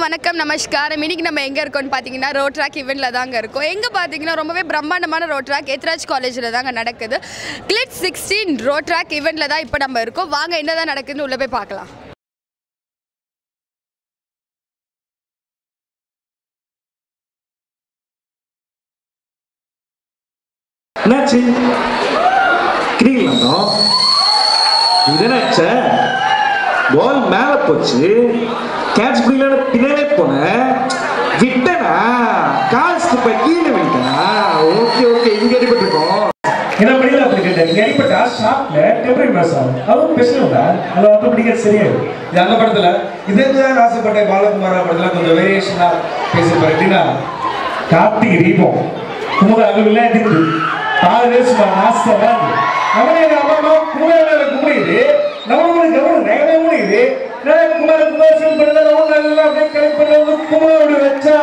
வணக்கம் நமஸ்காரம். இன்னைக்கு நம்ம எங்கே இருக்கோம்னு பார்த்தீங்கன்னா ரோட் ட்ராக் ஈவெண்ட்டில் தாங்க இருக்கோம். எங்கே பார்த்தீங்கன்னா ரொம்பவே பிரம்மாண்டமான ரோட் ட்ராக் எத்ராஜ் காலேஜில் தாங்க நடக்குது. கிளிட் 16 ரோட் ட்ராக் ஈவெண்ட்டில் தான் இப்போ நம்ம இருக்கோம். வாங்க என்ன தான் நடக்குதுன்னு உள்ளே போய் பார்க்கலாம். என்னாச்சு கிரீங்களா இதனாச்ச பால் மேல போச்சு, கேட்ச் பிடிக்கல, பின்னாலே போனேன், விட்டனா கால் ஸ்லிப் கீழே விட்டனா. ஓகே ஓகே, இங்க அடிபட்டுருக்கோம். என்ன படிக்கல அப்படி கேட்டேன். இங்க அடிபட்டா ஷாப்ல டெம்பரரி மேஸ் ஆகும். அதுவும் பிரச்சனை அதை வந்து பிடிக்கிறது சரியாயிடும். இது அந்த படத்துல இதுதான் ஆசைப்பட்ட பாலகுமாரா படத்துல கொஞ்சம் வேரியேஷனா பேசியிருப்பாரு. எப்படின்னா கார்த்திகை தீபம் குமுத அலுவலாம் எடுத்து 6 வயசுமா நாசமா அவனே அம்மா அம்மா குமுத கும்பிடுது நம்மளுக்கு கவனம் நேரமே முடியுது. குமார குமாரன் படத்துல நல்லா அப்படியே கலெக்ட் பண்ண குமுதோடு வச்சா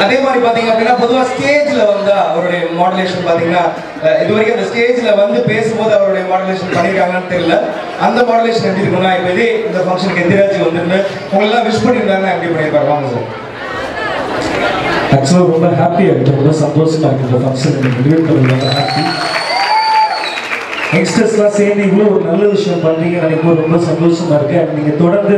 அதே மாதிரி பாத்தீங்க அப்படின்னா பொதுவா ஸ்டேஜ்ல வந்து அவருடைய மாடுலேஷன் பாத்தீங்கன்னா இது வரைக்கும் அந்த ஸ்டேஜ்ல வந்து பேசும்போது அவருடைய மாடுலேஷன் பண்ணிருக்காங்கன்னு தெரியல. அந்த மாடுலேஷன் எப்படி இருக்கும்னா இப்ப இதே இந்த ஃபங்க்ஷனுக்கு எதிராஜி வந்துருந்து உங்களெல்லாம் விஷ் பண்ணியிருந்தாங்கன்னா எப்படி பண்ணியிருப்பாரு? வாங்க சார். ஆக்சுவலாக ரொம்ப ஹாப்பியாக இருக்குது, ரொம்ப சந்தோஷமா இருக்குது. இந்த ஃபங்க்ஷன் முடிவு பண்ணுறது ஹாப்பி. யங்ஸ்டர்ஸ்லாம் சேர்ந்து இவ்வளோ ஒரு நல்ல விஷயம் பண்ணுறீங்க எனக்கு ரொம்ப சந்தோஷமா இருக்கு. நீங்கள் தொடர்ந்து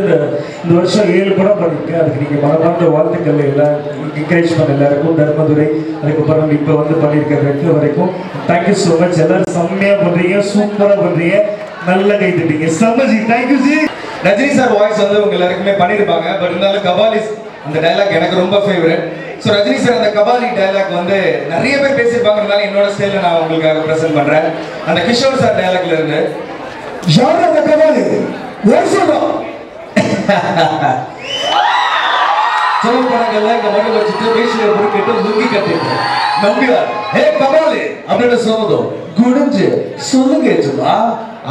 இந்த வருஷம் 7 படம் பண்ணியிருக்கேன். அதுக்கு நீங்கள் மனமார்ந்த வாழ்த்துக்கள் எல்லாம் என்கரேஜ் பண்ண எல்லாருக்கும், தர்மதுரை அதுக்கப்புறம் இப்போ வந்து பண்ணியிருக்க ரெண்டு வரைக்கும் தேங்க்யூ ஸோ மச். எல்லாரும் செம்மையாக பண்ணுறீங்க, சூப்பராக பண்ணுறீங்க, நல்ல கை தட்டீங்க. செம்மஜி, thank you ji. Rajini sir voice வந்து உங்க எல்லாருக்குமே பண்ணியிருப்பாங்க. பட் இருந்தாலும் கபாலி அந்த டைலாக் எனக்கு ரொம்ப ஃபேவரட். ஸோ ரஜினி சார் அந்த கபாலி டைலாக் வந்து நிறைய பேர் பேசியிருப்பாங்கனால என்னோட ஸ்டைலில் நான் உங்களுக்காக ப்ரெசென்ட் பண்ணுறேன். அந்த கிஷோர் சார் டைலாக்ல இருந்து யார் அந்த கபாலி சொல்றோம் சொல்ல படங்கள்லாம் இந்த மணி வச்சுட்டு வேஷியை பொறுக்கிட்டு லுங்கி கட்டிட்டு நம்பியார் ஹே கபாலி அப்படின்னு சொன்னதும் குடிஞ்சு சொல்லுங்க சும்மா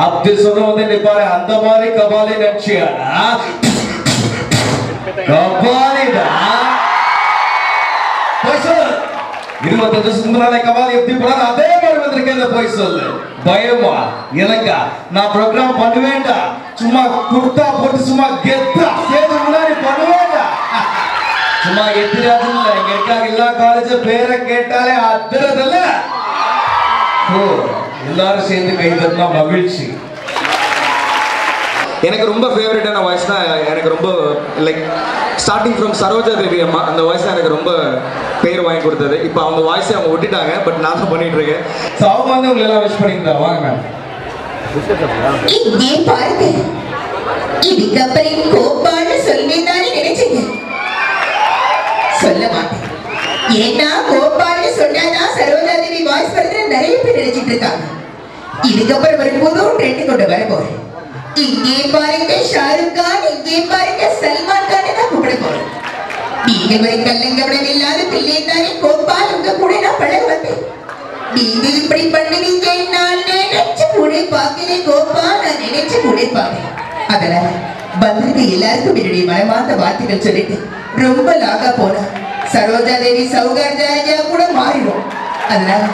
அப்படி சொன்ன வந்து நிப்பாரு அந்த மாதிரி கபாலி நினைச்சியானா கபாலிடா 25 வருஷத்துக்கு முன்னாடி கபாலி எப்படி போறாரு அதே மாதிரி வந்திருக்கேன். போய் சொல்லு பயமா எனக்கா? நான் ப்ரோக்ராம் பண்ணுவேண்டா, சும்மா குர்த்தா போட்டு சும்மா கெத்தா ஸ்டேஜ் முன்னாடி பண்ணுவேண்டா. சும்மா எத்திராஜ் இல்ல, இங்க இருக்காங்க எல்லா காலேஜ் பேரை கேட்டாலே அதிரதில்ல. எல்லாரும் சேர்ந்து கை தட்டினா மகிழ்ச்சி. எனக்கு ரொம்ப ஃபேவரட்டான வாய்ஸ்னா எனக்கு ரொம்ப like starting from Saroja Devi அம்மா, அந்த வாய்ஸ் எனக்கு ரொம்ப பேர் வாங்கி கொடுத்தது. இப்போ அவங்க வாய்ஸை அவங்க விட்டுட்டாங்க, பட் நான் தான் பண்ணிட்டு இருக்கேன். ஸோ அவங்க வந்து உங்களை எல்லாம் விஷ் பண்ணியிருந்தா வாங்க மேம். இங்கே பாருங்க, இதுக்கப்புறம் கோபால்னு சொல்வேன்னு நினைச்சீங்க, சொல்ல மாட்டேன். ஏன்னா கோபால்னு சொன்னாதான் சரோஜா தேவி வாய்ஸ் படத்துல நிறைய பேர் நினைச்சிட்டு இருக்காங்க. இதுக்கப்புறம் ஒரு புது ட்ரெண்ட் கொண்டு வர போறேன். இங்கே பாருங்க ஷாருக் கான், இங்கே பாருங்க சல்மான் கான் தான் கூப்பிட போறேன். நீங்க ஒரு கல்லங்கப்படம் இல்லாத பிள்ளை தானே கோபால், உங்க கூட நான் பழக வந்தேன். நீங்க இப்படி பண்ணுவீங்க நான் நினைச்சு கூட பார்க்கிறேன் கோபால், நான் நினைச்சு கூட பார்க்கிறேன். அதனால வந்திருக்க எல்லாருக்கும் என்னுடைய மனமார்ந்த வார்த்தைகள் சொல்லிட்டு ரொம்ப லாகா போனா சரோஜா தேவி சௌகர்யா கூட மாறிடும். அதனால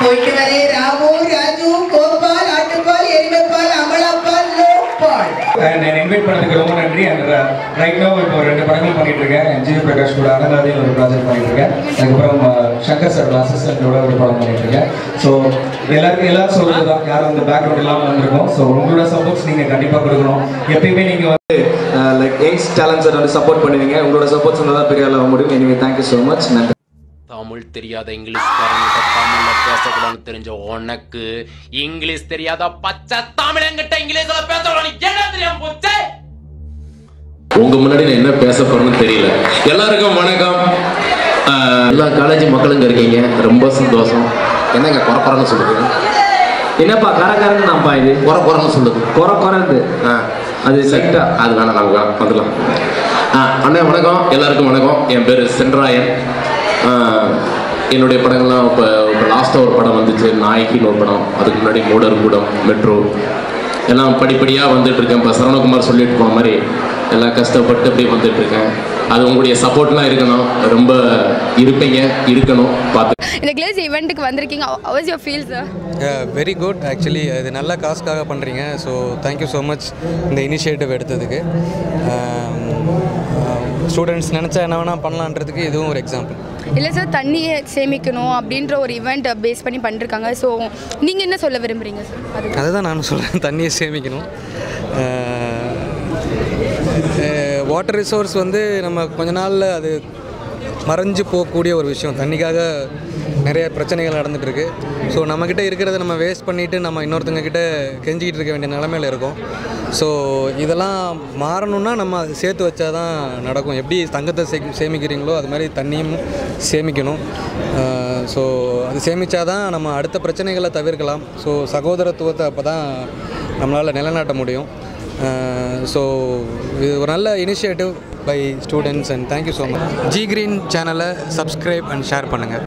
போயிட்டு வரே ராமு, ராஜு, கோபால், ஆட்டுப்பால், எருமைப்பால், அமலாப்பால், லோப்பால். நான் இன்வைட் பண்ணதுக்கு ரொம்ப நன்றி. அண்ட் ரைட் நோ இப்போ 2 படங்கள் பண்ணிட்டு இருக்கேன். ஜி பிரகாஷ் கூட அனகாதியில் ஒரு ப்ராஜெக்ட் பண்ணிட்டு இருக்கேன். அதுக்கப்புறம் சங்கர் சார் அசிஸ்டன்டோட ஒரு படம் பண்ணிட்டு இருக்கேன். ஸோ எல்லாரும் சொல்றது தான், யாரும் அந்த பேக்ரவுண்ட் இல்லாமல் வந்திருக்கோம். ஸோ உங்களோட சப்போர்ட்ஸ் நீங்கள் கண்டிப்பாக கொடுக்கணும். எப்பயுமே நீங்கள் வந்து லைக் யங்ஸ் டேலண்ட்ஸை வந்து சப்போர்ட் பண்ணுவீங்க. உங்களோட சப்போர்ட்ஸ் இருந்தால் தான் பெரிய ஆளாக முடியும். Anyway thank you so much. நன்றி. தமிழ் தெரியாத இங்கிலீஷ்காரங்கிட்ட தமிழ்ல பேசக்கூடாதுன்னு தெரிஞ்ச உனக்கு இங்கிலீஷ் தெரியாத பச்சை தமிழங்கிட்ட இங்கிலீஷ்ல பேசக்கூடாது என்ன தெரியாம போச்சு? உங்க முன்னாடி நான் என்ன பேச போறேன்னு தெரியல. எல்லாருக்கும் வணக்கம். எல்லா காலேஜ் மக்களுங்க இருக்கீங்க, ரொம்ப சந்தோஷம். என்னங்க குறக்குறன்னு சொல்லுங்க? என்னப்பா கரகரன்னு நான்ப்பா இது குறக்குறன்னு சொல்லுது. குறக்குறது அது லைட்டா அது வேணாம், நாங்கள் வந்துடலாம். அண்ணா வணக்கம், எல்லாருக்கும் வணக்கம். என் பேர் சென்ராயன். என்னுடைய படங்கள்லாம் இப்போ லாஸ்ட்டாக ஒரு படம் வந்துச்சு, நாயகின்னு ஒரு படம். அதுக்கு முன்னாடி மூடர் கூடம், மெட்ரோ எல்லாம் படிப்படியாக வந்துட்டு இருக்கேன். இப்போ சரவணகுமார் சொல்லிட்டு போன மாதிரி எல்லாம் கஷ்டப்பட்டு அப்படியே வந்துட்டுருக்கேன். அது உங்களுடைய சப்போர்ட்லாம் இருக்கணும், ரொம்ப இருப்பீங்க, இருக்கணும் பார்த்து. இந்த கிளேஸ் ஈவெண்ட்டுக்கு வந்திருக்கீங்க, how was your feel sir? Very good. Actually இது நல்ல காசுக்காக பண்ணுறீங்க. ஸோ தேங்க்யூ ஸோ மச் இந்த இனிஷியேட்டிவ் எடுத்ததுக்கு. ஸ்டூடெண்ட்ஸ் நினச்சா என்ன வேணால் பண்ணலான்றதுக்கு இதுவும் ஒரு எக்ஸாம்பிள். இல்லை சார், தண்ணியை சேமிக்கணும் அப்படின்ற ஒரு ஈவெண்ட் பேஸ் பண்ணி பண்ணிருக்காங்க. ஸோ நீங்கள் என்ன சொல்ல விரும்புகிறீங்க சார்? அதுதான் நான் சொல்கிறேன், தண்ணியை சேமிக்கணும். வாட்டர் ரிசோர்ஸ் வந்து நம்ம கொஞ்ச நாளில் அது மறைஞ்சு போகக்கூடிய ஒரு விஷயம். தண்ணிக்காக நிறைய பிரச்சனைகள் நடந்துகிட்ருக்கு. ஸோ நம்மக்கிட்ட இருக்கிறத நம்ம வேஸ்ட் பண்ணிவிட்டு நம்ம இன்னொருத்தங்கக்கிட்ட கெஞ்சிக்கிட்டு இருக்க வேண்டிய நிலமையில் இருக்கும். ஸோ இதெல்லாம் மாறணுன்னா நம்ம சேர்த்து வச்சா தான் நடக்கும். எப்படி தங்கத்தை சேமிக்கிறீங்களோ அது மாதிரி தண்ணியும் சேமிக்கணும். ஸோ அது சேமித்தா தான் நம்ம அடுத்த பிரச்சனைகளை தவிர்க்கலாம். ஸோ சகோதரத்துவத்தை அப்போ தான் நம்மளால் நிலைநாட்ட முடியும். ஸோ இது ஒரு நல்ல initiative by students and thank you so much. G green சேனலை சப்ஸ்கிரைப் அண்ட் ஷேர் பண்ணுங்கள்.